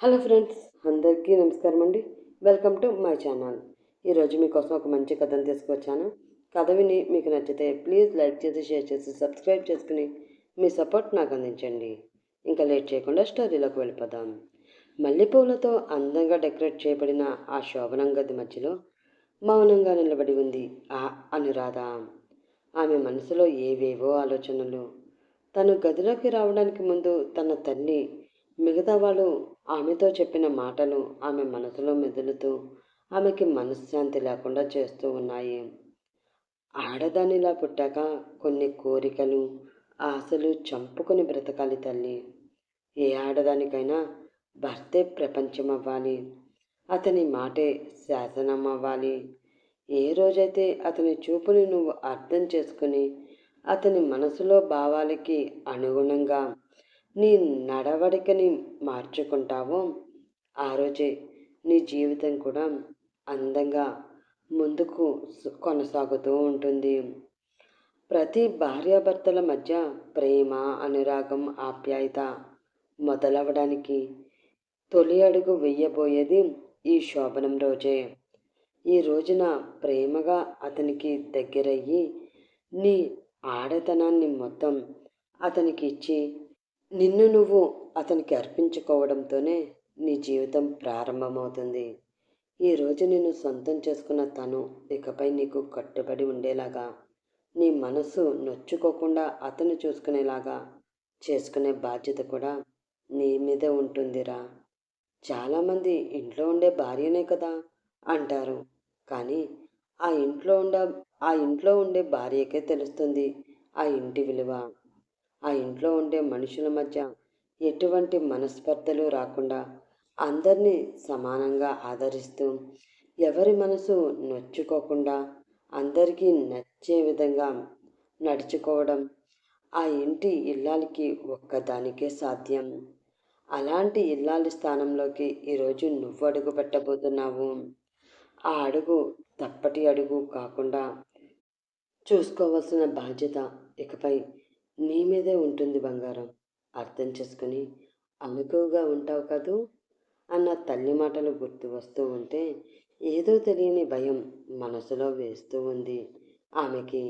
Hello friends, అందరికీ నమస్కారం అండి. Welcome to my channel. ఈరోజు మీకోసం ఒక మంచి కథను తీసుకొచ్చాను. కథ విని మీకు నచ్చితే ప్లీజ్ లైక్ చేసి, షేర్ చేసి, సబ్స్క్రైబ్ చేసుకుని మీ సపోర్ట్ నాకు అందించండి. ఇంకా లేట్ చేయకుండా స్టోరీలోకి వెళ్ళిపోదాం. మల్లెపూలతో అందంగా డెకరేట్ చేయబడిన ఆ శోభనం గది మధ్యలో మౌనంగా నిలబడి ఉంది ఆ అనురాధ. ఆమె మనసులో ఏవేవో ఆలోచనలు. తను గదిలోకి రావడానికి ముందు తన తల్లి, మిగతా వాళ్ళు ఆమెతో చెప్పిన మాటలు ఆమె మనసులో మెదులుతూ ఆమెకి మనశ్శాంతి లేకుండా చేస్తూ ఉన్నాయి. ఆడదానిలా పుట్టాక కొన్ని కోరికలు, ఆశలు చంపుకొని బ్రతకాలి తల్లి. ఏ ఆడదానికైనా భర్తే ప్రపంచం అవ్వాలి, అతని మాటే శాసనం అవ్వాలి. ఏ రోజైతే అతని చూపుని నువ్వు అర్థం చేసుకుని అతని మనసులో భావాలకి అనుగుణంగా నీ నడవడికని మార్చుకుంటావో ఆ రోజే నీ జీవితం కూడా అందంగా ముందుకు కొనసాగుతూ ఉంటుంది. ప్రతి భార్యాభర్తల మధ్య ప్రేమ, అనురాగం, ఆప్యాయత మొదలవడానికి తొలి అడుగు వెయ్యబోయేది ఈ శోభనం రోజే. ఈ రోజున ప్రేమగా అతనికి దగ్గరయ్యి నీ ఆడతనాన్ని మొత్తం అతనికి ఇచ్చి నిన్ను నువ్వు అతనికి అర్పించుకోవడంతోనే నీ జీవితం ప్రారంభమవుతుంది. ఈరోజు నిన్ను సొంతం చేసుకున్న తను ఇకపై నీకు కట్టుబడి ఉండేలాగా, నీ మనసు నొచ్చుకోకుండా అతను చూసుకునేలాగా చేసుకునే బాధ్యత కూడా నీ మీదే ఉంటుందిరా. చాలామంది ఇంట్లో ఉండే భార్యనే కదా అంటారు, కానీ ఆ ఇంట్లో ఉండే భార్యకే తెలుస్తుంది ఆ ఇంటి విలువ. ఆ ఇంట్లో ఉండే మనుషుల మధ్య ఎటువంటి మనస్పర్ధలు రాకుండా అందరినీ సమానంగా ఆదరిస్తూ ఎవరి మనసు నొచ్చుకోకుండా అందరికీ నచ్చే విధంగా నడుచుకోవడం ఆ ఇంటి ఇల్లాలికి ఒక్కదానికే సాధ్యం. అలాంటి ఇల్లాలి స్థానంలోకి ఈరోజు నువ్వు అడుగు పెట్టబోతున్నావు. ఆ అడుగు తప్పటి అడుగు కాకుండా చూసుకోవాల్సిన బాధ్యత ఇకపై నీ మీదే ఉంటుంది బంగారం. అర్థం చేసుకుని అనుకువగా ఉంటావు కదూ అన్న తల్లి మాటలు గుర్తు వస్తూ ఉంటే ఏదో తెలియని భయం మనసులో వేస్తూ ఉంది ఆమెకి.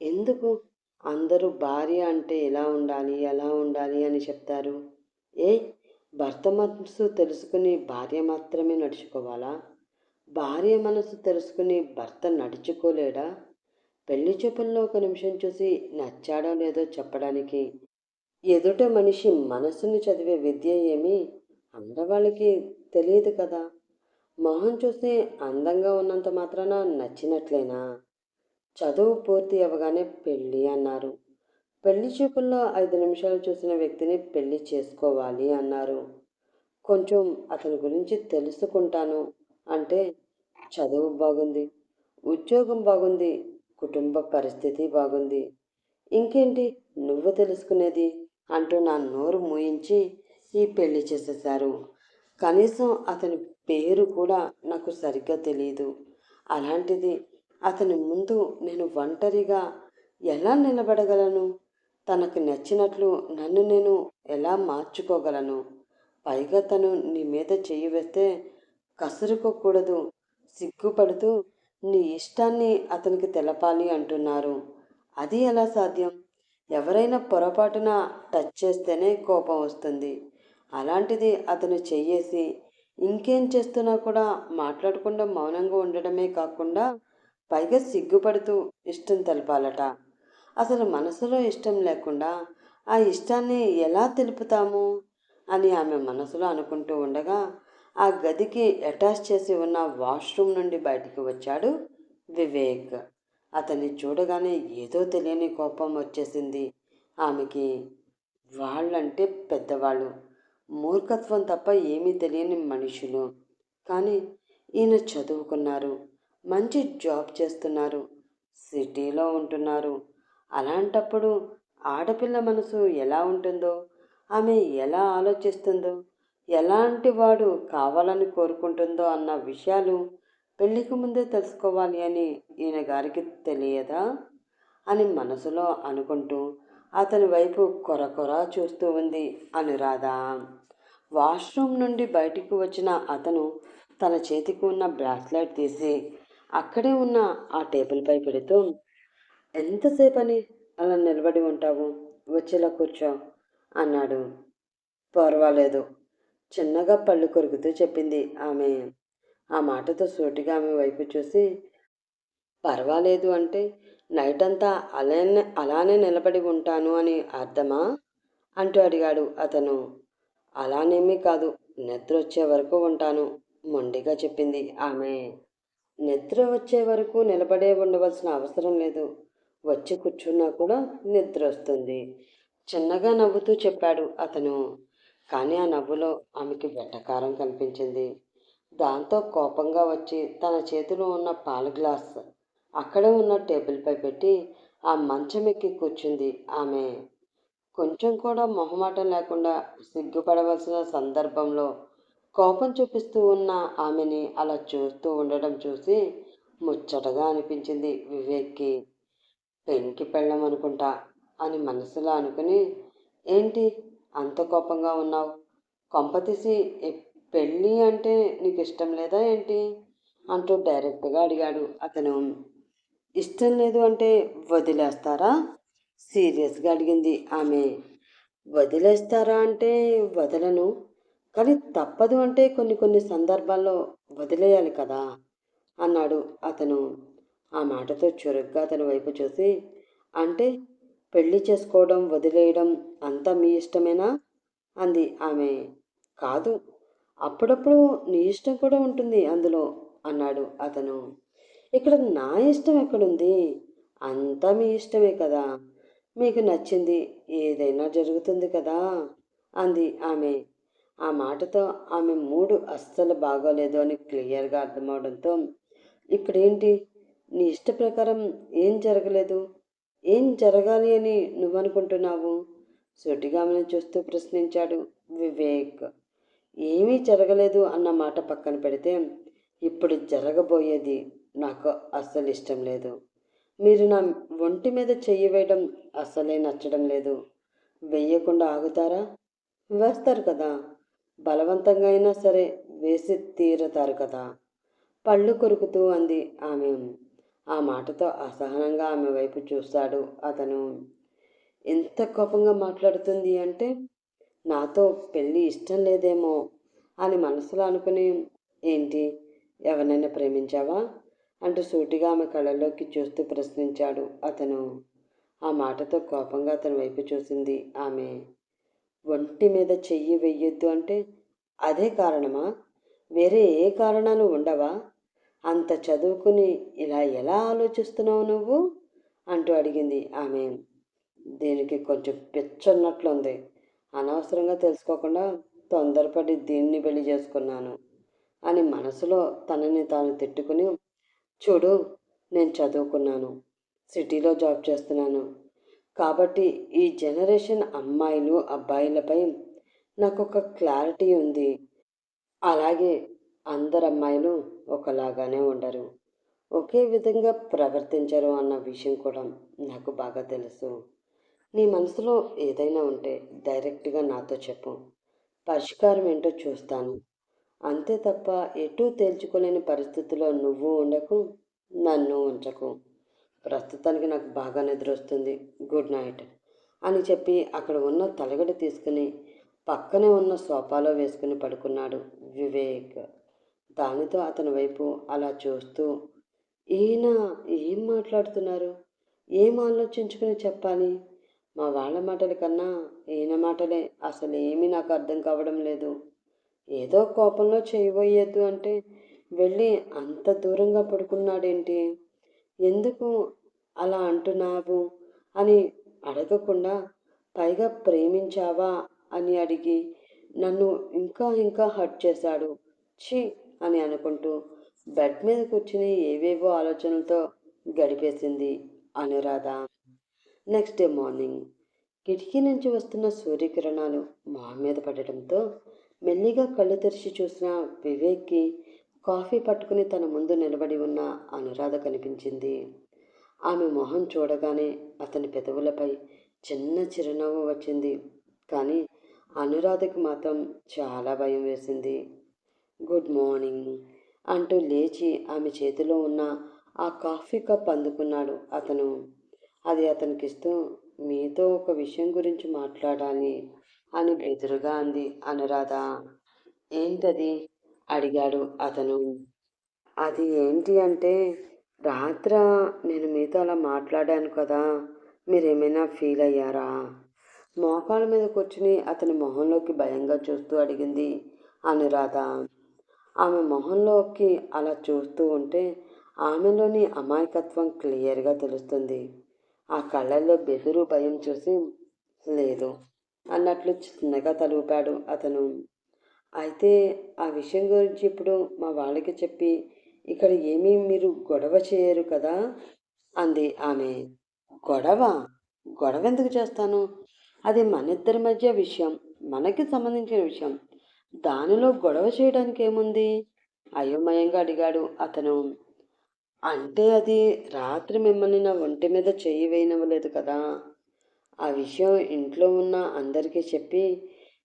ఎందుకు అందరూ భార్య అంటే ఎలా ఉండాలి, ఎలా ఉండాలి అని చెప్తారు? ఏ భర్త మనసు తెలుసుకుని భార్య మాత్రమే నడుచుకోవాలా? భార్య మనసు తెలుసుకుని భర్త నడుచుకోలేడా? పెళ్లి చూపుల్లో ఒక నిమిషం చూసి నచ్చాడో లేదో చెప్పడానికి ఎదుట మనిషి మనసుని చదివే విద్య ఏమీ ఆడవాళ్ళకి తెలియదు కదా. మొహం చూసి అందంగా ఉన్నంత మాత్రాన నచ్చినట్లేనా? చదువు పూర్తి అవ్వగానే పెళ్ళి అన్నారు. పెళ్లి చూపుల్లో 5 నిమిషాలు చూసిన వ్యక్తిని పెళ్లి చేసుకోవాలి అన్నారు. కొంచెం అతని గురించి తెలుసుకుంటాను అంటే చదువు బాగుంది, ఉద్యోగం బాగుంది, కుటుంబ పరిస్థితి బాగుంది, ఇంకేంటి నువ్వు తెలుసుకునేది అంటూ నా నోరు మూయించి ఈ పెళ్లి చేసేశారు. కనీసం అతని పేరు కూడా నాకు సరిగ్గా తెలియదు. అలాంటిది అతని ముందు నేను ఒంటరిగా ఎలా నిలబడగలను? తనకు నచ్చినట్లు నన్ను నేను ఎలా మార్చుకోగలను? పైగా తను నీ మీద చెయ్యి వేస్తే కసురుకోకూడదు, సిగ్గుపడుతూ నీ ఇష్టాన్ని అతనికి తెలపాలి అంటున్నారు. అది ఎలా సాధ్యం? ఎవరైనా పొరపాటున టచ్ చేస్తేనే కోపం వస్తుంది. అలాంటిది అతను చెయ్యేసి ఇంకేం చేస్తున్నా కూడా మాట్లాడకుండా మౌనంగా ఉండడమే కాకుండా పైగా సిగ్గుపడుతూ ఇష్టం తెలపాలట. అసలు మనసులో ఇష్టం లేకుండా ఆ ఇష్టాన్ని ఎలా తెలుపుతాము అని ఆమె మనసులో అనుకుంటూ ఉండగా ఆ గదికి అటాచ్ చేసి ఉన్న వాష్రూమ్ నుండి బయటికి వచ్చాడు వివేక్. అతన్ని చూడగానే ఏదో తెలియని కోపం వచ్చేసింది ఆమెకి. వాళ్ళంటే పెద్దవాళ్ళు, మూర్ఖత్వం తప్ప ఏమీ తెలియని మనుషులు. కానీ ఈయన చదువుకున్నారు, మంచి జాబ్ చేస్తున్నారు, సిటీలో ఉంటున్నారు. అలాంటప్పుడు ఆడపిల్ల మనసు ఎలా ఉంటుందో, ఆమె ఎలా ఆలోచిస్తుందో, ఎలాంటి వాడు కావాలని కోరుకుంటుందో అన్న విషయాలు పెళ్లికి ముందే తెలుసుకోవాలి అని ఈయన గారికి తెలియదా అని మనసులో అనుకుంటూ అతని వైపు కొర కొర చూస్తూ ఉంది అనురాధ. వాష్రూమ్ నుండి బయటికి వచ్చిన అతను తన చేతికి ఉన్న బ్రాస్లెట్ తీసి అక్కడే ఉన్న ఆ టేబుల్పై పెడుతూ, ఎంతసేపని అలా నిలబడి ఉంటావు, వచ్చేలా కూర్చో అన్నాడు. పర్వాలేదు, చిన్నగా పళ్ళు కొరుకుతూ చెప్పింది ఆమె. ఆ మాటతో సూటిగా ఆమె వైపు చూసి, పర్వాలేదు అంటే నైట్ అంతా అలానే నిలబడి ఉంటాను అని అర్థమా అంటూ అడిగాడు అతను. అలానేమీ కాదు, నిద్ర వచ్చే వరకు ఉంటాను మొండిగా చెప్పింది ఆమె. నిద్ర వచ్చే వరకు నిలబడే ఉండవలసిన అవసరం లేదు, వచ్చి కూర్చున్నా కూడా నిద్ర వస్తుంది చిన్నగా నవ్వుతూ చెప్పాడు అతను. కానీ ఆ నవ్వులో ఆమెకి వెటకారం కనిపించింది. దాంతో కోపంగా వచ్చి తన చేతిలో ఉన్న పాల గ్లాస్ అక్కడే ఉన్న టేబుల్పై పెట్టి ఆ మంచం ఎక్కి కూర్చుంది ఆమె. కొంచెం కూడా మొహమాటం లేకుండా సిగ్గుపడవలసిన సందర్భంలో కోపం చూపిస్తూ ఉన్న ఆమెని అలా చూస్తూ ఉండడం చూసి ముచ్చటగా అనిపించింది వివేక్కి. పెంకి పెళ్ళం అనుకుంటా అని మనసులో అనుకుని, ఏంటి అంత కోపంగా ఉన్నావు, కొంపతీసి పెళ్ళి అంటే నీకు ఇష్టం లేదా ఏంటి అంటూ డైరెక్ట్గా అడిగాడు అతను. ఇష్టం లేదు అంటే వదిలేస్తారా సీరియస్గా అడిగింది ఆమె. వదిలేస్తారా అంటే వదలను, కానీ తప్పదు అంటే కొన్ని కొన్ని సందర్భాల్లో వదిలేయాలి కదా అన్నాడు అతను. ఆ మాటతో చురుగ్గా అతని వైపు చూసి, అంటే పెళ్లి చేసుకోవడం వదిలేయడం అంతా మీ ఇష్టమేనా అంది ఆమె. కాదు, అప్పుడప్పుడు నీ ఇష్టం కూడా ఉంటుంది అందులో అన్నాడు అతను. ఇక్కడ నా ఇష్టం ఎక్కడుంది, అంతా మీ ఇష్టమే కదా, మీకు నచ్చింది ఏదైనా జరుగుతుంది కదా అంది ఆమె. ఆ మాటతో ఆమె మూడు అస్సలు బాగోలేదు అని క్లియర్గా అర్థమవడంతో, ఇప్పుడేంటి నీ ఇష్ట ప్రకారం ఏం జరగలేదు, ఏం జరగాలి అని నువ్వనుకుంటున్నావు సూటిగా ఆమెను చూస్తూ ప్రశ్నించాడు వివేక్. ఏమీ జరగలేదు అన్న మాట పక్కన పెడితే ఇప్పుడు జరగబోయేది నాకు అస్సలు ఇష్టం లేదు. మీరు నా ఒంటి మీద చెయ్యి వేయడం అస్సలే నచ్చడం లేదు. వెయ్యకుండా ఆగుతారా, వేస్తారు కదా, బలవంతంగా అయినా సరే వేసి తీరతారు కదా పళ్ళు కొరుకుతూ అంది ఆమె. ఆ మాటతో అసహనంగా ఆమె వైపు చూశాడు అతను. ఎంత కోపంగా మాట్లాడుతుంది అంటే నాతో పెళ్ళి ఇష్టం లేదేమో అని మనసులో అనుకుని, ఏంటి ఎవరినైనా ప్రేమించావా అంటూ సూటిగా ఆమె కళ్ళల్లోకి చూస్తూ ప్రశ్నించాడు అతను. ఆ మాటతో కోపంగా అతని వైపు చూసింది ఆమె. ఒంటి మీద చెయ్యి వెయ్యొద్దు అంటే అదే కారణమా, వేరే ఏ కారణాలు ఉండవా, అంత చదువుకుని ఇలా ఎలా ఆలోచిస్తున్నావు నువ్వు అంటూ అడిగింది ఆమె. దీనికి కొంచెం పిచ్చున్నట్లుంది, అనవసరంగా తెలుసుకోకుండా తొందరపడి దీన్ని పెళ్లి చేసుకున్నాను అని మనసులో తనని తాను తిట్టుకుని, చూడు నేను చదువుకున్నాను, సిటీలో జాబ్ చేస్తున్నాను కాబట్టి ఈ జనరేషన్ అమ్మాయిలు అబ్బాయిలపై నాకు ఒక క్లారిటీ ఉంది. అలాగే అందరు అమ్మాయిలు ఒకలాగానే ఉండరు, ఒకే విధంగా ప్రవర్తించరు అన్న విషయం కూడా నాకు బాగా తెలుసు. నీ మనసులో ఏదైనా ఉంటే డైరెక్ట్గా నాతో చెప్పు, పరిష్కారం ఏంటో చూస్తాను. అంతే తప్ప ఎటూ తేల్చుకోలేని పరిస్థితిలో నువ్వు ఉండకు, నన్ను ఉంచకు. ప్రస్తుతానికి నాకు బాగా నిద్ర వస్తుంది, గుడ్ నైట్ అని చెప్పి అక్కడ ఉన్న తలగడ తీసుకుని పక్కనే ఉన్న సోఫాలో వేసుకుని పడుకున్నాడు వివేక్. దానితో అతని వైపు అలా చూస్తూ, ఈయన ఏం మాట్లాడుతున్నారు, ఏం ఆలోచించుకుని చెప్పాలి, మా వాళ్ళ మాటల కన్నా ఈయన మాటలే అసలు ఏమీ నాకు అర్థం కావడం లేదు. ఏదో కోపంలో చేయబోయేద్దు అంటే వెళ్ళి అంత దూరంగా పడుకున్నాడేంటి, ఎందుకు అలా అంటున్నావు అని అడగకుండా, పైగా ప్రేమించావా అని అడిగి నన్ను ఇంకా ఇంకా హర్ట్ చేశాడు, ఛీ అని అనుకుంటూ బెడ్ మీద కూర్చుని ఏవేవో ఆలోచనలతో గడిపేసింది అనురాధ. నెక్స్ట్ డే మార్నింగ్ కిటికీ నుంచి వస్తున్న సూర్యకిరణాలు మొహం మీద పడటంతో మెల్లిగా కళ్ళు తెరిచి చూసిన వివేక్కి కాఫీ పట్టుకుని తన ముందు నిలబడి ఉన్న అనురాధ కనిపించింది. ఆమె మొహం చూడగానే అతని పెదవులపై చిన్న చిరునవ్వు వచ్చింది. కానీ అనురాధకి మాత్రం చాలా భయం వేసింది. గుడ్ మార్నింగ్ అంటూ లేచి ఆమె చేతిలో ఉన్న ఆ కాఫీ కప్ అందుకున్నాడు అతను. అది అతనికిస్తూ, మీతో ఒక విషయం గురించి మాట్లాడాలి అని బెదురుగా అంది అనురాధ. ఏంటది? అడిగాడు అతను. అది ఏంటి అంటే, రాత్ర నేను మీతో అలా మాట్లాడాను కదా, మీరేమైనా ఫీల్ అయ్యారా? మోకాళ్ళ మీద కూర్చుని అతని మొహంలోకి భయంగా చూస్తూ అడిగింది అనురాధ. ఆమె మొహంలోకి అలా చూస్తూ ఉంటే ఆమెలోని అమాయకత్వం క్లియర్గా తెలుస్తుంది. ఆ కళ్ళల్లో బెదురు భయం చూసి, లేదు అన్నట్లు చిన్నగా తలూపాడు అతను. అయితే ఆ విషయం గురించి ఇప్పుడు మా వాళ్ళకి చెప్పి ఇక్కడ ఏమీ మీరు గొడవ చేయరు కదా అంది ఆమె. గొడవ? గొడవ ఎందుకు చేస్తాను? అది మన ఇద్దరి మధ్య విషయం, మనకి సంబంధించిన విషయం. దానిలో గొడవ చేయడానికి ఏముంది? అయోమయంగా అడిగాడు అతను. అంటే అది రాత్రి మిమ్మల్ని నా ఒంటి మీద చెయ్యి వేయనివ్వలేదు కదా. ఆ విషయం ఇంట్లో ఉన్న అందరికీ చెప్పి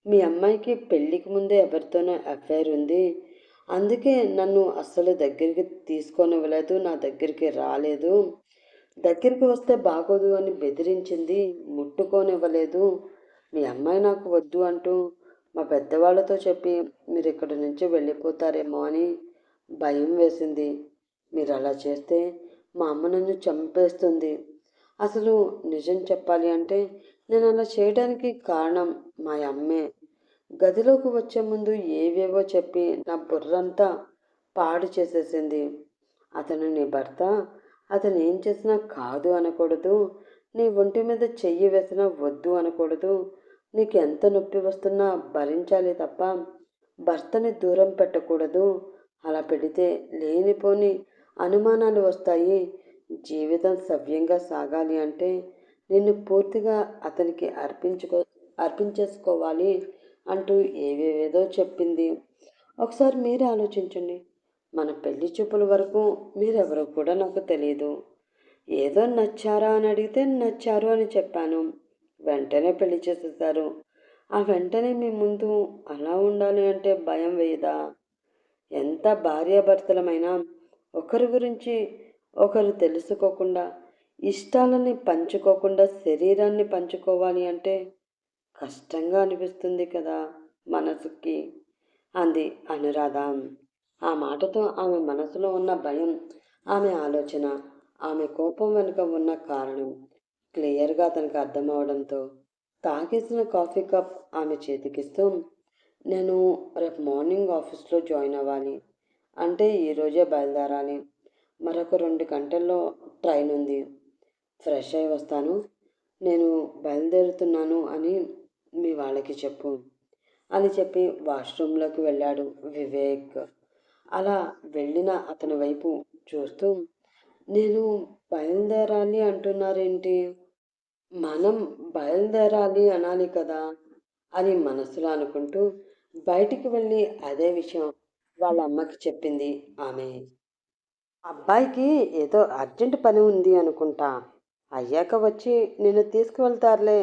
మీ అమ్మాయికి పెళ్ళికి ముందే ఎవరితోనో అఫైర్ ఉంది, అందుకే నన్ను అస్సలు దగ్గరికి తీసుకోనివ్వలేదు, నా దగ్గరికి రాలేదు, దగ్గరికి వస్తే బాగోదు అని బెదిరించింది, ముట్టుకోనివ్వలేదు. మీ అమ్మాయి నాకు వద్దు అంటూ మా పెద్దవాళ్ళతో చెప్పి మీరు ఇక్కడి నుంచి వెళ్ళిపోతారేమో అని భయం వేసింది. మీరు అలా చేస్తే మా అమ్మ నన్ను చంపేస్తుంది. అసలు నిజం చెప్పాలి అంటే నేను అలా చేయడానికి కారణం మా అమ్మే. గదిలోకి వచ్చే ముందు ఏవేవో చెప్పి నా బుర్రంతా పాడు చేసేసింది. అతను నీ భర్త, అతను ఏం చేసినా కాదు అనకూడదు, నీ ఒంటి మీద చెయ్యి వేసినా వద్దు అనకూడదు, నీకు ఎంత నొప్పి వస్తున్నా భరించాలి తప్ప భర్తని దూరం పెట్టకూడదు. అలా పెడితే లేనిపోని అనుమానాలు వస్తాయి. జీవితం సవ్యంగా సాగాలి అంటే నిన్ను పూర్తిగా అతనికి అర్పించేసుకోవాలి అంటూ ఏవేవేదో చెప్పింది. ఒకసారి మీరే ఆలోచించండి. మన పెళ్లి చూపుల వరకు మీరెవరో కూడా నాకు తెలియదు. ఏదో నచ్చారా అని అడిగితే నచ్చారు అని చెప్పాను. వెంటనే పెళ్లి చేసేసారు. ఆ వెంటనే మీ ముందు అలా ఉండాలి అంటే భయం వేయదా? ఎంత భార్యాభర్తలమైనా ఒకరి గురించి ఒకరు తెలుసుకోకుండా, ఇష్టాలని పంచుకోకుండా శరీరాన్ని పంచుకోవాలి అంటే కష్టంగా అనిపిస్తుంది కదా మనసుకి అంది అనురాధ. ఆ మాటతో ఆమె మనసులో ఉన్న భయం, ఆమె ఆలోచన, ఆమె కోపం వెనుక ఉన్న కారణం క్లియర్గా అతనికి అర్థమవడంతో తాగేసిన కాఫీ కప్ ఆమె చేతికిస్తూ, నేను రేపు మార్నింగ్ ఆఫీస్లో జాయిన్ అవ్వాలి, అంటే ఈరోజే బయలుదేరాలి, మరొక 2 గంటల్లో ట్రైన్ ఉంది, ఫ్రెష్ అయి వస్తాను, నేను బయలుదేరుతున్నాను అని మీ వాళ్ళకి చెప్పు అని చెప్పి వాష్రూమ్లోకి వెళ్ళాడు వివేక్. అలా వెళ్ళిన అతని వైపు చూస్తూ, నేను బయలుదేరాలి అంటున్నారేంటి? మనం బయలుదేరాలి అనాలి కదా అని మనసులో అనుకుంటూ బయటికి వెళ్ళి అదే విషయం వాళ్ళ అమ్మకి చెప్పింది ఆమె. అబ్బాయికి ఏదో అర్జెంట్ పని ఉంది అనుకుంటా, అయ్యాక వచ్చి నిన్ను తీసుకువెళ్తారులే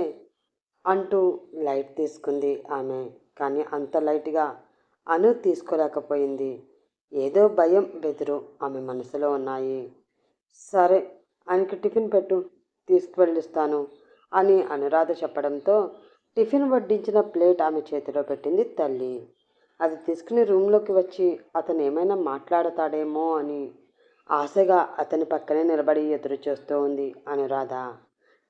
అంటూ లైట్ తీసుకుంది ఆమె. కానీ అంత లైట్గా అను తీసుకోలేకపోయింది. ఏదో భయం బెదురు ఆమె మనసులో ఉన్నాయి. సరే, ఆయనకి టిఫిన్ పెట్టు, తీసుకువెళ్ళిస్తాను అని అనురాధ చెప్పడంతో టిఫిన్ వడ్డించిన ప్లేట్ ఆమె చేతిలో పెట్టింది తల్లి. అది తీసుకుని రూమ్లోకి వచ్చి అతను ఏమైనా మాట్లాడతాడేమో అని ఆశగా అతని పక్కనే నిలబడి ఎదురు చూస్తూ ఉంది అనురాధ.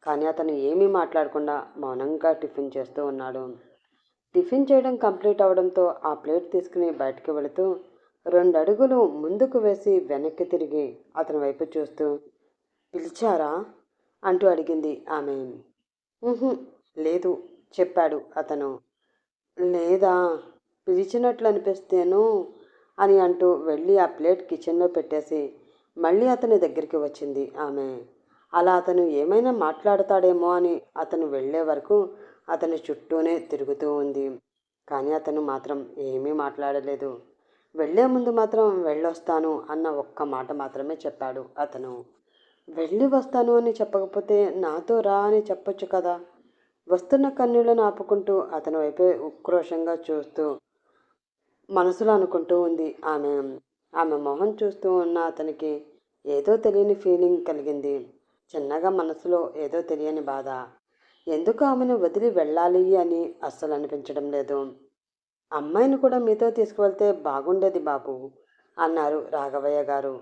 కానీ అతను ఏమీ మాట్లాడకుండా మౌనంగా టిఫిన్ చేస్తూ ఉన్నాడు. టిఫిన్ చేయడం కంప్లీట్ అవడంతో ఆ ప్లేట్ తీసుకుని బయటకు వెళుతూ 2 అడుగులు ముందుకు వేసి వెనక్కి తిరిగి అతని వైపు చూస్తూ, పిలిచారా అంటూ అడిగింది ఆమె. లేదు చెప్పాడు అతను. లేదా, పిలిచినట్లు అనిపిస్తేను అని అంటూ వెళ్ళి ఆ ప్లేట్ కిచెన్లో పెట్టేసి మళ్ళీ అతని దగ్గరికి వచ్చింది ఆమె. అలా అతను ఏమైనా మాట్లాడతాడేమో అని అతను వెళ్ళే వరకు అతని చుట్టూనే తిరుగుతూ ఉంది. కానీ అతను మాత్రం ఏమీ మాట్లాడలేదు. వెళ్ళే ముందు మాత్రం వెళ్ళొస్తాను అన్న ఒక్క మాట మాత్రమే చెప్పాడు అతను. వెళ్ళి వస్తాను అని చెప్పకపోతే నాతో రా అని చెప్పొచ్చు కదా. వస్తున్న కన్నీళ్లను ఆపుకుంటూ అతని వైపే ఉక్రోషంగా చూస్తూ మనసులో అనుకుంటూ ఉంది ఆమె. ఆమె మొహం చూస్తూ ఉన్న అతనికి ఏదో తెలియని ఫీలింగ్ కలిగింది. చిన్నగా మనసులో ఏదో తెలియని బాధ. ఎందుకు ఆమెను వదిలి వెళ్ళాలి అని అస్సలు అనిపించడం లేదు. అమ్మాయిని కూడా మీతో తీసుకువెళ్తే బాగుండేది బాబు అన్నారు రాఘవయ్య గారు.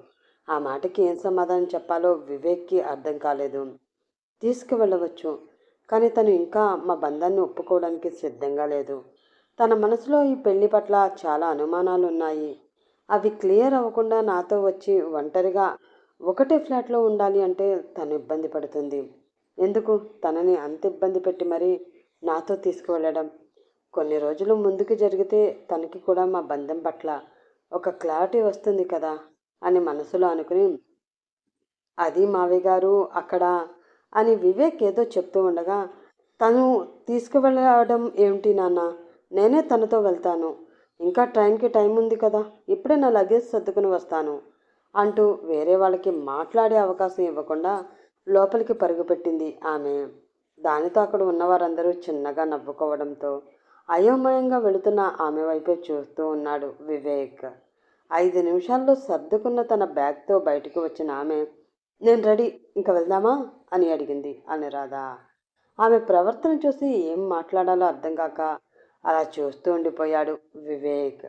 ఆ మాటకి ఏం సమాధానం చెప్పాలో వివేక్కి అర్థం కాలేదు. తీసుకువెళ్ళవచ్చు, కానీ తను ఇంకా మా బంధాన్ని ఒప్పుకోవడానికి సిద్ధంగా లేదు. తన మనసులో ఈ పెళ్లి పట్ల చాలా అనుమానాలు ఉన్నాయి. అవి క్లియర్ అవ్వకుండా నాతో వచ్చి ఒంటరిగా ఒకటే ఫ్లాట్లో ఉండాలి అంటే తను ఇబ్బంది పడుతుంది. ఎందుకు తనని అంత ఇబ్బంది పెట్టి మరీ నాతో తీసుకువెళ్ళడం? కొన్ని రోజులు ముందుకు జరిగితే తనకి కూడా మా బంధం పట్ల ఒక క్లారిటీ వస్తుంది కదా అని మనసులో అనుకుని, అది మావయ్య గారు అక్కడ అని వివేక్ ఏదో చెప్తూ ఉండగా, తను తీసుకువెళ్ళడం ఏమిటి నాన్న, నేనే తనతో వెళ్తాను, ఇంకా ట్రైన్కి టైం ఉంది కదా, ఇప్పుడే నా లగేజ్ సర్దుకుని వస్తాను అంటూ వేరే వాళ్ళకి మాట్లాడే అవకాశం ఇవ్వకుండా లోపలికి పరుగుపెట్టింది ఆమె. దానితో అక్కడ ఉన్నవారందరూ చిన్నగా నవ్వుకోవడంతో అయోమయంగా వెళుతున్న ఆమె వైపే చూస్తూ ఉన్నాడు వివేక్. 5 నిమిషాల్లో సర్దుకున్న తన బ్యాగ్తో బయటకు వచ్చిన ఆమె, నేను రెడీ, ఇంక వెళ్దామా అని అడిగింది అనురాధ. ఆమె ప్రవర్తన చూసి ఏం మాట్లాడాలో అర్థం కాక అలా చూస్తూ ఉండిపోయాడు వివేక్.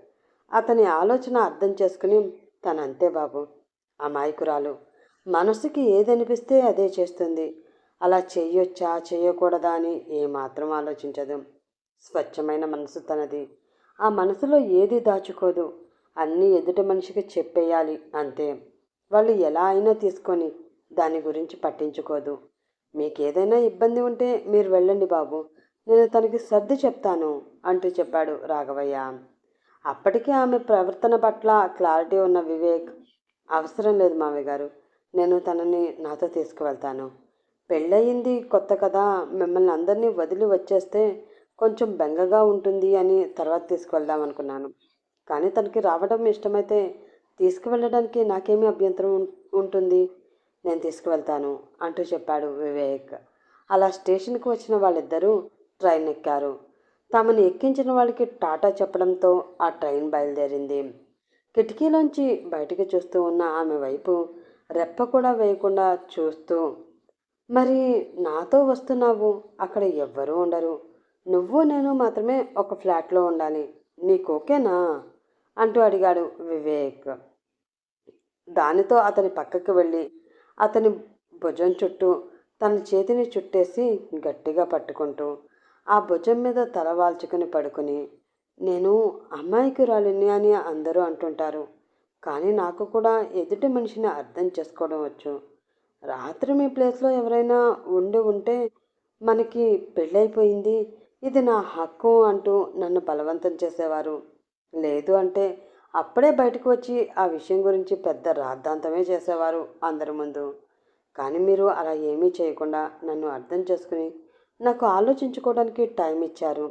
అతని ఆలోచన అర్థం చేసుకుని, తనంతే బాబు, అమాయకురాలు, మనసుకి ఏదనిపిస్తే అదే చేస్తుంది. అలా చెయ్యొచ్చా చేయకూడదా అని ఏమాత్రం ఆలోచించదు. స్వచ్ఛమైన మనసు తనది. ఆ మనసులో ఏది దాచుకోదు. అన్నీ ఎదుటి మనిషికి చెప్పేయాలి అంతే. వాళ్ళు ఎలా అయినా తీసుకొని దాని గురించి పట్టించుకోదు. మీకేదైనా ఇబ్బంది ఉంటే మీరు వెళ్ళండి బాబు, నేను తనకి సర్ది చెప్తాను అంటూ చెప్పాడు రాఘవయ్య. అప్పటికే ఆమె ప్రవర్తన పట్ల క్లారిటీ ఉన్న వివేక్, అవసరం లేదు మావయ్య గారు, నేను తనని నాతో తీసుకువెళ్తాను. పెళ్ళయింది కొత్త కదా, మిమ్మల్ని అందరినీ వదిలి వచ్చేస్తే కొంచెం బెంగగా ఉంటుంది అని తర్వాత తీసుకువెళ్దాం అనుకున్నాను. కానీ తనకి రావడం ఇష్టమైతే తీసుకువెళ్ళడానికి నాకేమీ అభ్యంతరం ఉంటుంది, నేను తీసుకువెళ్తాను అంటూ చెప్పాడు వివేక్. అలా స్టేషన్కి వచ్చిన వాళ్ళిద్దరూ ట్రైన్ ఎక్కారు. తమను ఎక్కించిన వాళ్ళకి టాటా చెప్పడంతో ఆ ట్రైన్ బయలుదేరింది. కిటికీలోంచి బయటికి చూస్తూ ఉన్న ఆమె వైపు రెప్ప కూడా వేయకుండా చూస్తూ, మరి నాతో వస్తున్నావు, అక్కడ ఎవ్వరూ ఉండరు, నువ్వు నేను మాత్రమే ఒక ఫ్లాట్లో ఉండాలి, నీకు ఓకేనా అంటూ అడిగాడు వివేక్. దానితో అతని పక్కకి వెళ్ళి అతని భుజం చుట్టూ తన చేతిని చుట్టేసి గట్టిగా పట్టుకుంటూ ఆ భుజం మీద తల వాల్చుకుని పడుకుని, నేను అమాయకురాలిని అని అందరూ అంటుంటారు, కానీ నాకు కూడా ఎదుటి మనిషిని అర్థం చేసుకోవడం వచ్చు. రాత్రి మీ ప్లేస్లో ఎవరైనా ఉండి ఉంటే, మనకి పెళ్ళైపోయింది, ఇది నా హక్కు అంటూ నన్ను బలవంతం చేసేవారు. లేదు అంటే అప్పుడే బయటకు వచ్చి ఆ విషయం గురించి పెద్ద రాద్ధాంతమే చేసేవారు అందరి ముందు. కానీ మీరు అలా ఏమీ చేయకుండా నన్ను అర్థం చేసుకుని నాకు ఆలోచించుకోవడానికి టైం ఇచ్చారు.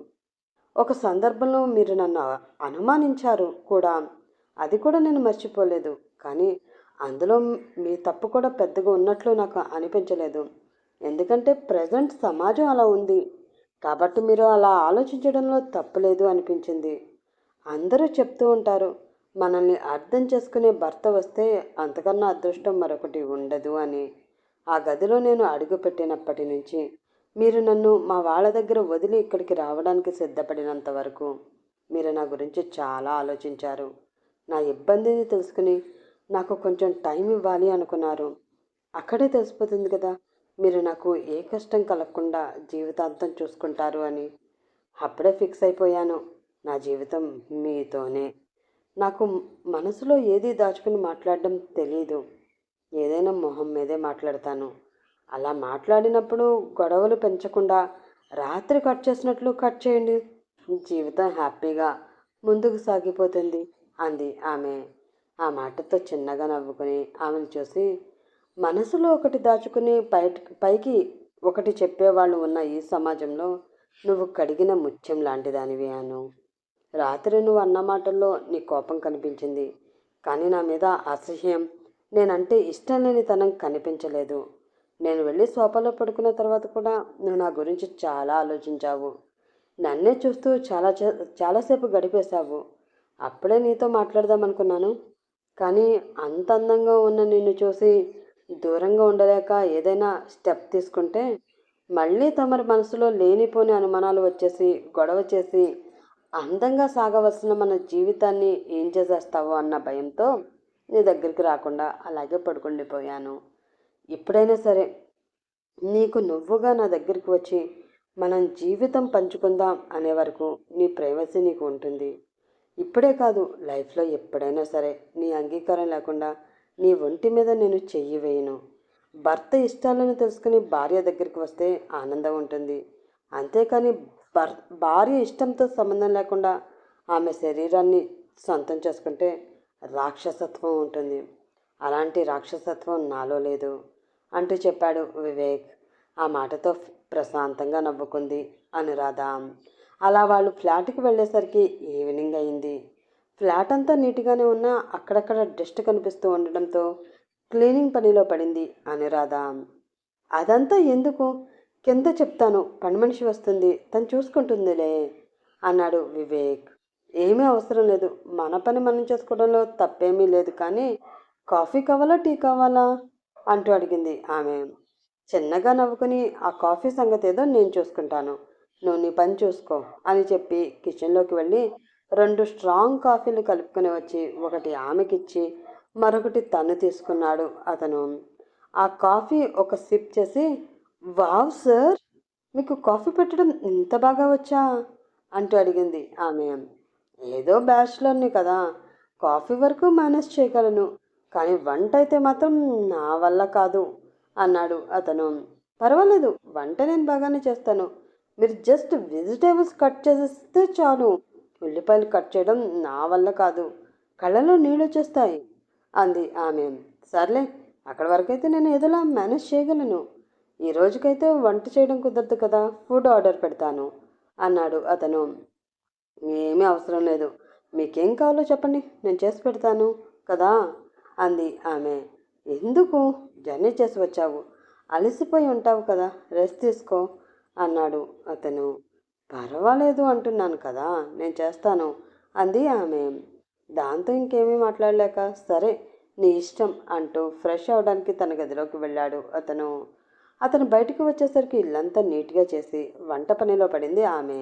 ఒక సందర్భంలో మీరు నన్ను అనుమానించారు కూడా, అది కూడా నేను మర్చిపోలేదు. కానీ అందులో మీ తప్పు కూడా పెద్దగా ఉన్నట్లు నాకు అనిపించలేదు. ఎందుకంటే ప్రజెంట్ సమాజం అలా ఉంది కాబట్టి మీరు అలా ఆలోచించడంలో తప్పులేదు అనిపించింది. అందరూ చెప్తూ ఉంటారు, మనల్ని అర్థం చేసుకునే భర్త వస్తే అంతకన్నా అదృష్టం మరొకటి ఉండదు అని. ఆ గదిలో నేను అడుగుపెట్టినప్పటి నుంచి మీరు నన్ను మా వాళ్ళ దగ్గర వదిలి ఇక్కడికి రావడానికి సిద్ధపడినంత వరకు మీరు నా గురించి చాలా ఆలోచించారు. నా ఇబ్బందిని తెలుసుకుని నాకు కొంచెం టైం ఇవ్వాలి అనుకున్నారు. అక్కడే తెలిసిపోతుంది కదా మీరు నాకు ఏ కష్టం కలగకుండా జీవితాంతం చూసుకుంటారు అని. అప్పుడే ఫిక్స్ అయిపోయాను, నా జీవితం మీతోనే. నాకు మనసులో ఏది దాచుకుని మాట్లాడడం తెలీదు. ఏదైనా మొహం మీదే మాట్లాడతాను. అలా మాట్లాడినప్పుడు గొడవలు పెంచకుండా రాత్రి కట్ చేసినట్లు కట్ చేయండి, జీవితం హ్యాపీగా ముందుకు సాగిపోతుంది అంది ఆమె. ఆ మాటతో చిన్నగా నవ్వుకుని ఆమెను చూసి, మనసులో ఒకటి దాచుకుని పైకి ఒకటి చెప్పేవాళ్ళు ఉన్న ఈ సమాజంలో నువ్వు కడిగిన ముత్యం లాంటిదానివి అను. రాత్రి నువ్వు అన్న మాటల్లో నీ కోపం కనిపించింది, కానీ నా మీద అసహ్యం, నేనంటే ఇష్టం లేని తనం కనిపించలేదు. నేను వెళ్ళి సోఫాలో పడుకున్న తర్వాత కూడా నువ్వు నా గురించి చాలా ఆలోచించావు. నన్నే చూస్తూ చాలాసేపు గడిపేశావు. అప్పుడే నీతో మాట్లాడదాం అనుకున్నాను. కానీ అంత అందంగా ఉన్న నిన్ను చూసి దూరంగా ఉండలేక ఏదైనా స్టెప్ తీసుకుంటే మళ్ళీ తమరి మనసులో లేనిపోని అనుమానాలు వచ్చేసి గొడవ చేసి అందంగా సాగవలసిన మన జీవితాన్ని ఏం చేసేస్తావో అన్న భయంతో నీ దగ్గరికి రాకుండా అలాగే పడుకుండిపోయాను. ఇప్పుడైనా సరే నీకు నువ్వుగా నా దగ్గరికి వచ్చి మనం జీవితం పంచుకుందాం అనే వరకు నీ ప్రైవసీ నీకు ఉంటుంది. ఇప్పుడే కాదు, లైఫ్లో ఎప్పుడైనా సరే నీ అంగీకారం లేకుండా నీ ఒంటి మీద నేను చెయ్యి వేయను. భర్త ఇష్టాలను తెలుసుకుని భార్య దగ్గరికి వస్తే ఆనందం ఉంటుంది. అంతేకాని భార్య ఇష్టంతో సంబంధం లేకుండా ఆమె శరీరాన్ని సొంతం చేసుకుంటే రాక్షసత్వం ఉంటుంది. అలాంటి రాక్షసత్వం నాలో లేదు అంటూ చెప్పాడు వివేక్. ఆ మాటతో ప్రశాంతంగా నవ్వుకుంది అనురాధ. అలా వాళ్ళు ఫ్లాట్కి వెళ్ళేసరికి ఈవినింగ్ అయింది. ఫ్లాట్ అంతా నీట్గానే ఉన్నా అక్కడక్కడ డస్ట్ కనిపిస్తూ ఉండడంతో క్లీనింగ్ పనిలో పడింది అనురాధ. అదంతా ఎందుకు, కింద చెప్తాను, పని మనిషి వస్తుంది, తను చూసుకుంటుందిలే అన్నాడు వివేక్. ఏమీ అవసరం లేదు, మన పని మనం చేసుకోవడంలో తప్పేమీ లేదు, కానీ కాఫీ కావాలా టీ కావాలా అంటూ అడిగింది ఆమె. చిన్నగా నవ్వుకుని ఆ కాఫీ సంగతి ఏదో నేను చూసుకుంటాను, నువ్వు నీ పని చూసుకో అని చెప్పి కిచెన్లోకి వెళ్ళి 2 స్ట్రాంగ్ కాఫీలు కలుపుకొని వచ్చి ఒకటి ఆమెకిచ్చి మరొకటి తను తీసుకున్నాడు అతను. ఆ కాఫీ ఒక సిప్ చేసి, వావ్ సార్, మీకు కాఫీ పెట్టడం ఇంత బాగా వచ్చా అంటూ అడిగింది ఆమె. ఏదో బ్యాచులర్ని కదా, కాఫీ వరకు మేనేజ్ చేయగలను, కానీ వంట అయితే మాత్రం నా వల్ల కాదు అన్నాడు అతను. పర్వాలేదు, వంట నేను బాగానే చేస్తాను, మీరు జస్ట్ వెజిటేబుల్స్ కట్ చేసేస్తే చాలు, ఉల్లిపాయలు కట్ చేయడం నా వల్ల కాదు, కళ్ళలో నీళ్ళు వచ్చేస్తాయి అంది ఆమె. సర్లే, అక్కడి వరకైతే నేను ఏదోలా మేనేజ్ చేయగలను, ఈ రోజుకైతే వంట చేయడం కుదరదు కదా, ఫుడ్ ఆర్డర్ పెడతాను అన్నాడు అతను. ఏమీ అవసరం లేదు, మీకేం కావాలో చెప్పండి, నేను చేసి పెడతాను కదా అంది ఆమె. ఎందుకు, జర్నీ చేసి వచ్చావు, అలసిపోయి ఉంటావు కదా, రెస్ట్ తీసుకో అన్నాడు అతను. పర్వాలేదు అంటున్నాను కదా, నేను చేస్తాను అంది ఆమె. దాంతో ఇంకేమీ మాట్లాడలేక సరే నీ ఇష్టం అంటూ ఫ్రెష్ అవడానికి తన గదిలోకి వెళ్ళాడు అతను బయటికి వచ్చేసరికి ఇల్లంతా నీట్గా చేసి వంట పనిలో పడింది ఆమె.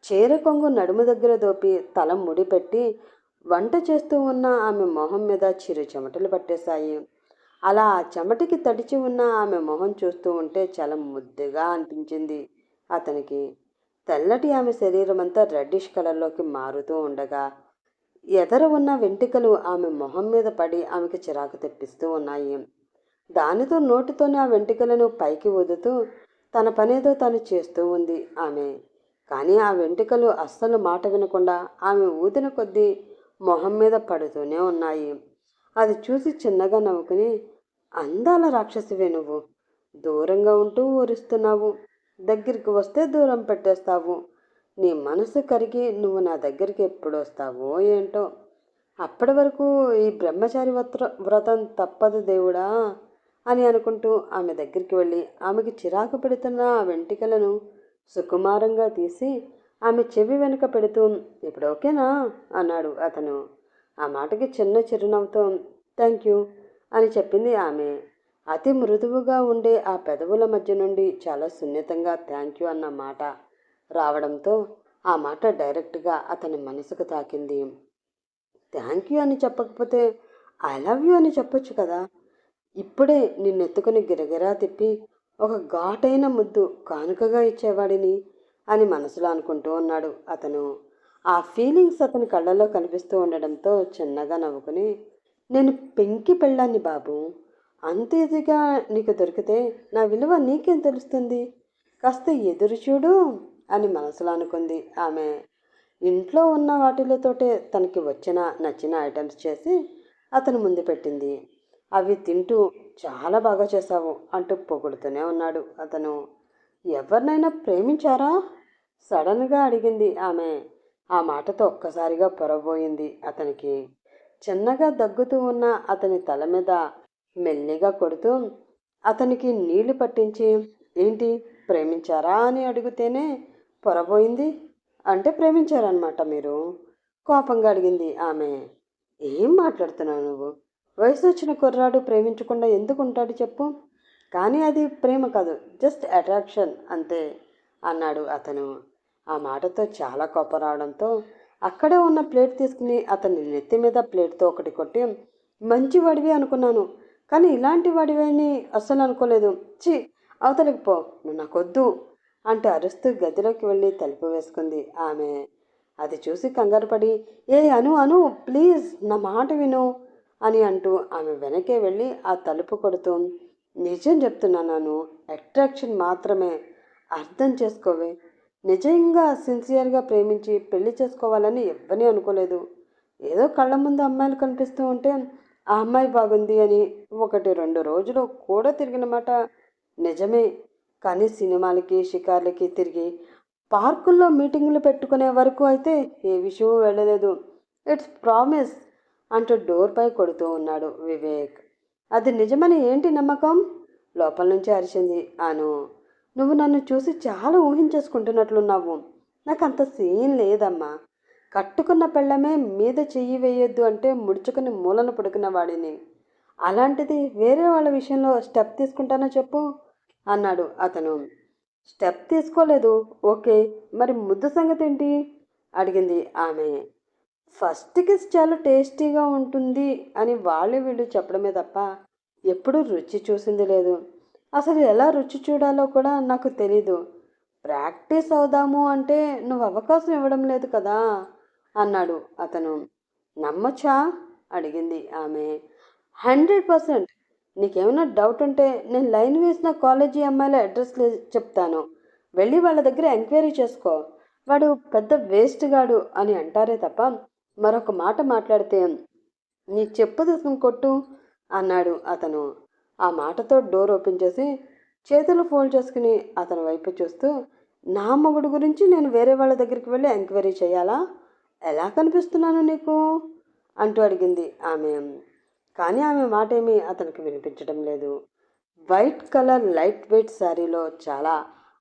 చీర కొంగు నడుము దగ్గర దోపి తల ముడిపెట్టి వంట చేస్తూ ఉన్న ఆమె మొహం మీద చిరు చెమటలు పట్టేశాయి. అలా ఆ చెమటికి తడిచి ఉన్న ఆమె మొహం చూస్తూ ఉంటే చాలా ముద్దుగా అనిపించింది అతనికి. తెల్లటి ఆమె శరీరం అంతా రెడ్డిష్ కలర్లోకి మారుతూ ఉండగా ఎదర ఉన్న వెంట్రుకలు ఆమె మొహం మీద పడి ఆమెకి చిరాకు తెప్పిస్తూ ఉన్నాయి. దానితో నోటితోనే ఆ వెంట్రుకలను పైకి ఊదుతూ తన పనేదో తను చేస్తూ ఉంది ఆమె. కానీ ఆ వెంట్రుకలు అస్సలు మాట వినకుండా ఆమె ఊదిన కొద్దీ మొహం మీద పడుతూనే ఉన్నాయి. అది చూసి చిన్నగా నవ్వుకుని, అందాల రాక్షసివే నువ్వు, దూరంగా ఉంటూ ఊరిస్తున్నావు, దగ్గరికి వస్తే దూరం పెట్టేస్తావు, నీ మనసు కరిగి నువ్వు నా దగ్గరికి ఎప్పుడు వస్తావో ఏంటో, అప్పటి వరకు ఈ బ్రహ్మచారి వ్రతం తప్పదు దేవుడా అని అనుకుంటూ ఆమె దగ్గరికి వెళ్ళి ఆమెకి చిరాకు పెడుతున్న ఆ వెంట్రుకలను సుకుమారంగా తీసి ఆమె చెవి వెనుక పెడుతూ, ఇప్పుడు ఓకేనా అన్నాడు అతను. ఆ మాటకి చిన్న చిరునవ్వుతో థ్యాంక్ యూ అని చెప్పింది ఆమె. అతి మృదువుగా ఉండే ఆ పెదవుల మధ్య నుండి చాలా సున్నితంగా థ్యాంక్ యూ అన్న మాట రావడంతో ఆ మాట డైరెక్ట్గా అతని మనసుకు తాకింది. థ్యాంక్ యూ అని చెప్పకపోతే ఐ లవ్ యూ అని చెప్పొచ్చు కదా, ఇప్పుడే నిన్నెత్తుకుని గిరగిరా తిప్పి ఒక ఘాటైన ముద్దు కానుకగా ఇచ్చేవాడిని అని మనసులో అనుకుంటూ ఉన్నాడు అతను. ఆ ఫీలింగ్స్ అతని కళ్ళల్లో కనిపిస్తూ ఉండడంతో చిన్నగా నవ్వుకుని, నేను పెంకి పెళ్ళాన్ని బాబు, అంత ఈజీగా నీకు దొరికితే నా విలువ నీకేం తెలుస్తుంది, కాస్త ఎదురు చూడు అని మనసులో అనుకుంది ఆమె. ఇంట్లో ఉన్న వాటిలతోటే తనకి నచ్చిన ఐటమ్స్ చేసి అతను ముందు పెట్టింది. అవి తింటూ చాలా బాగా చేశావు అంటూ పొగుడుతూనే ఉన్నాడు అతను. ఎవరినైనా ప్రేమించారా సడన్గా అడిగింది ఆమె. ఆ మాటతో ఒక్కసారిగా పొరబోయింది అతనికి. చిన్నగా దగ్గుతూ ఉన్న అతని తల మీద మెల్లిగా కొడుతూ, అతనికి నీళ్లు పట్టించి, ఏంటి ప్రేమించారా అని అడిగితేనే పొరబోయింది. అంటే ప్రేమించారనమాట మీరు? కోపంగా అడిగింది ఆమె. ఏం మాట్లాడుతున్నావు నువ్వు? వయసు వచ్చిన కుర్రాడు ప్రేమించకుండా ఎందుకు ఉంటాడు చెప్పు? కానీ అది ప్రేమ కాదు, జస్ట్ అట్రాక్షన్ అంతే అన్నాడు అతను. ఆ మాటతో చాలా కోపం రావడంతో అక్కడే ఉన్న ప్లేట్ తీసుకుని అతని నెత్తి మీద ప్లేట్తో ఒకటి కొట్టి, మంచి వాడివి అనుకున్నాను, కానీ ఇలాంటి వాడివని అస్సలు అనుకోలేదు. చి, అవతలికి పో, నువ్వు నాకొద్దు అంటూ అరుస్తూ గదిలోకి వెళ్ళి తలుపు వేసుకుంది ఆమె. అది చూసి కంగారుపడి, ఏ అను అను ప్లీజ్ నా మాట విను అని అంటూ ఆమె వెనకే వెళ్ళి ఆ తలుపు కొడుతూ, నిజం చెప్తున్నాను, అట్రాక్షన్ మాత్రమే, అర్థం చేసుకోవే. నిజంగా సిన్సియర్గా ప్రేమించి పెళ్లి చేసుకోవాలని ఎవ్వని అనుకోలేదు. ఏదో కళ్ళ ముందు అమ్మాయిలు కనిపిస్తూ ఉంటే ఆ అమ్మాయి బాగుంది అని 1-2 రోజులు కూడా తిరిగిన మాట నిజమే. కానీ సినిమాలకి షికార్లకి తిరిగి పార్కుల్లో మీటింగులు పెట్టుకునే వరకు అయితే ఏ విషయం వెళ్ళలేదు. ఇట్స్ ప్రామిస్ అంటూ డోర్పై కొడుతూ ఉన్నాడు వివేక్. అది నిజమని ఏంటి నమ్మకం? లోపల నుంచి అరిచింది అను. నువ్వు నన్ను చూసి చాలా ఊహించేసుకుంటున్నట్లున్నావు. నాకు అంత సీన్ లేదమ్మా. కట్టుకున్న పెళ్ళమే మీద చెయ్యి వేయొద్దు అంటే ముడుచుకుని మూలన పడుకున్న వాడిని. అలాంటిది వేరే వాళ్ళ విషయంలో స్టెప్ తీసుకుంటానో చెప్పు అన్నాడు అతను. స్టెప్ తీసుకోలేదు, ఓకే, మరి ముద్దు సంగతి ఏంటి అడిగింది ఆమె. ఫస్ట్ కిస్ చాలా టేస్టీగా ఉంటుంది అని వాళ్ళు వీళ్ళు చెప్పడమే తప్ప ఎప్పుడూ రుచి చూసింది లేదు. అసలు ఎలా రుచి చూడాలో కూడా నాకు తెలీదు. ప్రాక్టీస్ అవుదాము అంటే నువ్వు అవకాశం ఇవ్వడం లేదు కదా అన్నాడు అతను. నమ్మొచ్చా అడిగింది ఆమె. 100%. నీకేమైనా డౌట్ ఉంటే నేను లైన్ వేసిన కాలేజీ అమ్మాయిల అడ్రస్ చెప్తాను, వెళ్ళి వాళ్ళ దగ్గర ఎంక్వైరీ చేసుకో. వాడు పెద్ద వేస్ట్ గాడు అని అంటారే తప్ప మరొక మాట మాట్లాడితే నీ చెప్పు తీసుకుని కొట్టు అన్నాడు అతను. ఆ మాటతో డోర్ ఓపెన్ చేసి చేతులు ఫోల్డ్ చేసుకుని అతని వైపు చూస్తూ, నా మొగుడు గురించి నేను వేరే వాళ్ళ దగ్గరికి వెళ్ళి ఎంక్వైరీ చేయాలా? ఎలా కనిపిస్తున్నాను నీకు అంటూ అడిగింది ఆమె. కానీ ఆమె మాట ఏమీ అతనికి వినిపించడం లేదు. వైట్ కలర్ లైట్ వెయిట్ శారీలో చాలా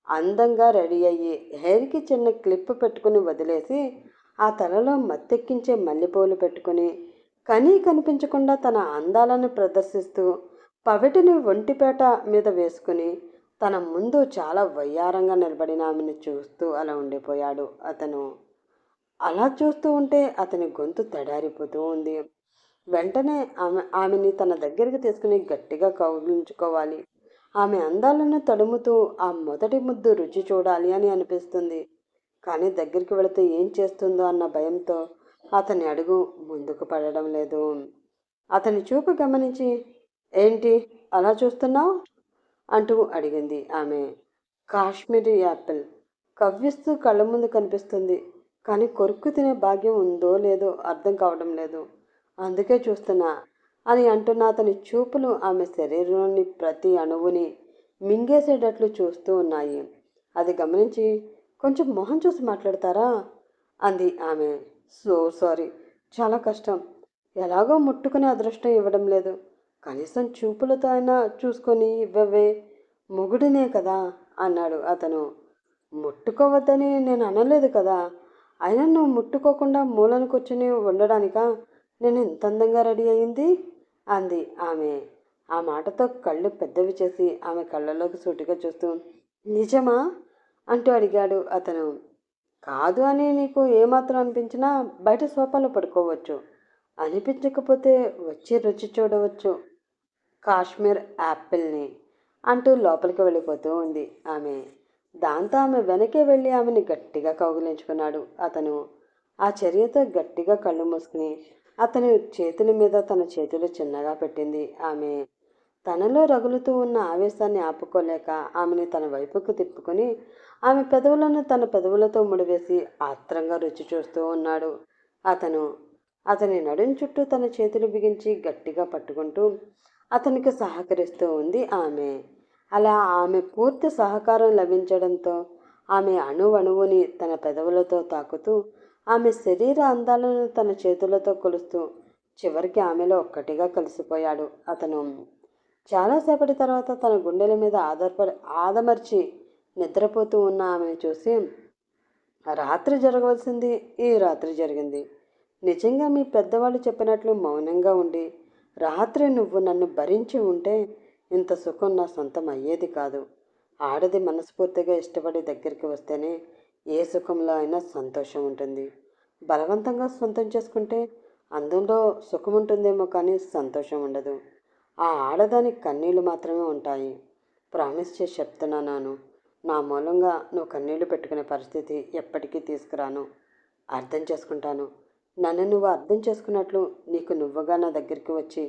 అందంగా రెడీ అయ్యి హెయిర్కి చిన్న క్లిప్ పెట్టుకుని వదిలేసి ఆ తలలో మత్తెక్కించే మల్లెపూలు పెట్టుకుని కనీ కనిపించకుండా తన అందాలను ప్రదర్శిస్తూ పవిటిని ఒంటిపేట మీద వేసుకుని తన ముందు చాలా వయ్యారంగా నిలబడిన ఆమెను చూస్తూ అలా ఉండిపోయాడు అతను. అలా చూస్తూ ఉంటే అతని గొంతు తడారిపోతూ ఉంది. వెంటనే ఆమెని తన దగ్గరికి తీసుకుని గట్టిగా కౌగిలించుకోవాలి. ఆమె అందాలను తడుముతూ ఆ మొదటి ముద్దు రుచి చూడాలి అని అనిపిస్తుంది. కానీ దగ్గరికి వెళితే ఏం చేస్తుందో అన్న భయంతో అతని అడుగు ముందుకు పడడం లేదు. అతని చూపు గమనించి, ఏంటి అలా చూస్తున్నావు అంటూ అడిగింది ఆమె. కాశ్మీరీ యాపిల్ కవ్విస్తూ కళ్ళ ముందు కనిపిస్తుంది, కానీ కొరుక్కు తినే భాగ్యం ఉందో లేదో అర్థం కావడం లేదు, అందుకే చూస్తున్నా అని అంటున్న అతని చూపులు ఆమె శరీరంలోని ప్రతి అణువుని మింగేసేటట్లు చూస్తూ ఉన్నాయి. అది గమనించి, కొంచెం మొహం చూసి మాట్లాడతారా అంది ఆమె. సో సారీ, చాలా కష్టం. ఎలాగో ముట్టుకునే అదృష్టం ఇవ్వడం లేదు. కనీసం చూపులతో అయినా చూసుకొని ఇవ్వవే, మొగుడినే కదా అన్నాడు అతను. ముట్టుకోవద్దని నేను అనలేదు కదా, అయినా నువ్వు ముట్టుకోకుండా మూలను కూర్చుని ఉండడానికా నేను ఇంత అందంగా రెడీ అయింది అంది ఆమె. ఆ మాటతో కళ్ళు పెద్దవి చేసి ఆమె కళ్ళలోకి సూటిగా చూస్తూ, నిజమా అంటూ అడిగాడు అతను. కాదు అని నీకు ఏమాత్రం అనిపించినా బయట సోఫాలో పడుకోవచ్చు, అనిపించకపోతే వచ్చి రుచి చూడవచ్చు కాశ్మీర్ యాపిల్ని అంటూ లోపలికి వెళ్ళిపోతూ ఉంది ఆమె. దాంతో ఆమె వెనకే వెళ్ళి ఆమెని గట్టిగా కౌగిలించుకున్నాడు అతను. ఆ చర్యతో గట్టిగా కళ్ళు మూసుకుని అతని చేతుల మీద తన చేతులు చిన్నగా పెట్టింది ఆమె. తనలో రగులుతూ ఉన్న ఆవేశాన్ని ఆపుకోలేక ఆమెని తన వైపుకు తిప్పుకొని ఆమె పెదవులను తన పెదవులతో ముడివేసి ఆత్రంగా రుచి చూస్తూ ఉన్నాడు అతను. అతని నడుం చుట్టూ తన చేతులు బిగించి గట్టిగా పట్టుకుంటూ అతనికి సహకరిస్తూ ఉంది ఆమె. అలా ఆమె పూర్తి సహకారం లభించడంతో ఆమె అణువణువుని తన పెదవులతో తాకుతూ ఆమె శరీర అందాలను తన చేతులతో కొలుస్తూ చివరికి ఆమెలో ఒక్కటిగా కలిసిపోయాడు అతను. చాలాసేపటి తర్వాత తన గుండెల మీద ఆదమర్చి నిద్రపోతూ ఉన్న ఆమెను చూసి, రాత్రి జరగవలసింది ఈ రాత్రి జరిగింది. నిజంగా మీ పెద్దవాళ్ళు చెప్పినట్లు మౌనంగా ఉండి రాత్రి నువ్వు నన్ను భరించి ఉంటే ఇంత సుఖం నా సొంతం అయ్యేది కాదు. ఆడది మనస్ఫూర్తిగా ఇష్టపడి దగ్గరికి వస్తేనే ఏ సుఖంలో అయినా సంతోషం ఉంటుంది. బలవంతంగా సొంతం చేసుకుంటే అందులో సుఖం ఉంటుందేమో కానీ సంతోషం ఉండదు. ఆ ఆడదాని కన్నీళ్ళు మాత్రమే ఉంటాయి. ప్రామిస్ చేసి చెప్తున్నాను, నా మూలంగా నువ్వు కన్నీళ్లు పెట్టుకునే పరిస్థితి ఎప్పటికీ తీసుకురాను. అర్థం చేసుకుంటాను. నన్ను నువ్వు అర్థం చేసుకున్నట్లు నీకు నువ్వుగా నా దగ్గరికి వచ్చి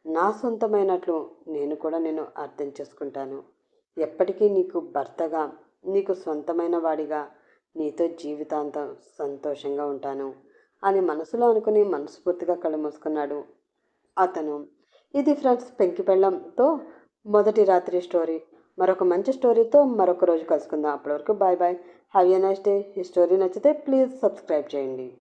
నా సొంతమైనట్లు నేను కూడా నేను అర్థం చేసుకుంటాను. ఎప్పటికీ నీకు భర్తగా, నీకు సొంతమైన వాడిగా నీతో జీవితాంతం సంతోషంగా ఉంటాను అని మనసులో అనుకుని మనస్ఫూర్తిగా కళ్ళు మూసుకున్నాడు అతను. ఇది ఫ్రెండ్స్, పెంకి పెళ్ళంతో మొదటి రాత్రి స్టోరీ. మరొక మంచి స్టోరీతో మరొక రోజు కలుసుకుందాం. అప్పటి వరకు bye bye. Have a nice day. ఈ స్టోరీ నచ్చితే ప్లీజ్ సబ్స్క్రైబ్ చేయండి.